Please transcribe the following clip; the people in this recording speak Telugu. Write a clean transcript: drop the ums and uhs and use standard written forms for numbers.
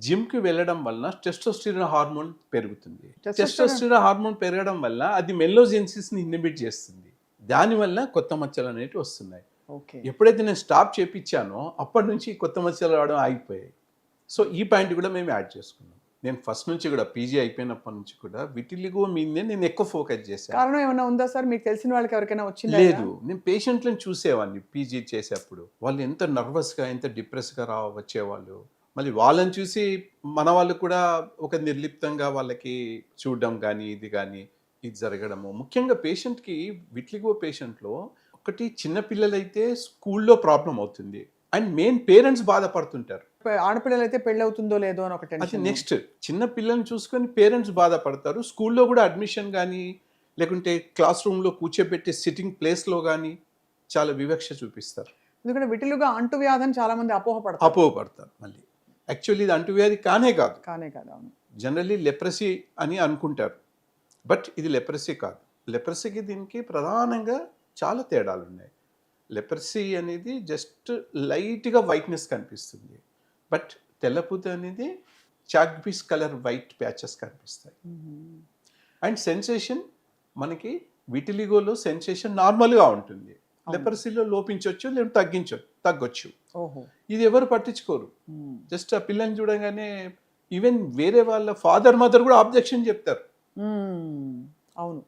జిమ్కి వెళ్ళడం వలన టెస్టోస్టిరాన్ హార్మోన్ పెరుగుతుంది. టెస్టోస్టెరాన్ టెస్టోస్టిరాన్ హార్మోన్ పెరగడం వల్ల అది మెల్లోజెన్సిస్ని ఇన్హిబిట్ చేస్తుంది. దానివల్ల కొత్త మచ్చలు అనేవి వస్తున్నాయి. ఓకే. ఎప్పుడైతే నేను స్టాప్ చేపించానో అప్పటి నుంచి కొత్త మచ్చలు రావడం ఆగిపోయాయి. సో ఈ పాయింట్ కూడా మేము యాడ్ చేసుకున్నాం. నేను ఫస్ట్ నుంచి కూడా పీజీ అయిపోయినప్పటి నుంచి కూడా విటిలిగో మీదనే నేను ఎక్కువ ఫోకస్ చేశాను. కారణం ఏమైనా ఉందా సార్? మీకు తెలిసిన వాళ్ళకి ఎవరికైనా వచ్చిందా? లేదు, నేను పేషెంట్లను చూసేవాడిని పీజీ చేసేప్పుడు. వాళ్ళు ఎంత నర్వస్గా ఎంత డిప్రెస్గా వచ్చేవాళ్ళు. మళ్ళీ వాళ్ళని చూసి మన వాళ్ళు కూడా ఒక నిర్లిప్తంగా వాళ్ళకి చూడడం కానీ ఇది జరగడము. ముఖ్యంగా పేషెంట్కి విటిలిగో పేషెంట్లో ఒకటి చిన్నపిల్లలైతే స్కూల్లో ప్రాబ్లం అవుతుంది అండ్ మెయిన్ పేరెంట్స్ బాధపడుతుంటారు. ఆడపిల్లలు అయితే పెళ్ళి అవుతుందో లేదో అని ఒక అది టెన్షన్. నెక్స్ట్ చిన్న పిల్లల్ని చూసుకొని పేరెంట్స్ బాధపడతారు. స్కూల్లో కూడా అడ్మిషన్ కానీ లేకుంటే క్లాస్ రూమ్లో కూర్చోబెట్టే సిట్టింగ్ ప్లేస్లో కానీ చాలా వివక్ష చూపిస్తారు. ఎందుకంటే విటిలుగా అంటువ్యాధని చాలా మంది అపోహపడతారు. మళ్ళీ యాక్చువల్లీ ఇది అంటువ్యాధి కానే కాదు. అవును. జనరల్లీ లెప్రసీ అని అనుకుంటారు, బట్ ఇది లెప్రసీ కాదు. లెప్రసీకి దీనికి ప్రధానంగా చాలా తేడాలు ఉన్నాయి. లెప్రసీ అనేది జస్ట్ లైట్గా వైట్నెస్ కనిపిస్తుంది, బట్ తెల్లపూత అనేది చాక్పీస్ కలర్ వైట్ ప్యాచెస్ కనిపిస్తాయి. అండ్ సెన్సేషన్ మనకి విటిలిగోలో సెన్సేషన్ నార్మల్గా ఉంటుంది. లెప్రసీలో లోపించవచ్చు లేదా తగ్గొచ్చు. ఇది ఎవరు పట్టించుకోరు. జస్ట్ ఆ పిల్లని చూడగానే ఈవెన్ వేరే వాళ్ళ ఫాదర్ మదర్ కూడా ఆబ్జెక్షన్ చెప్తారు. అవును.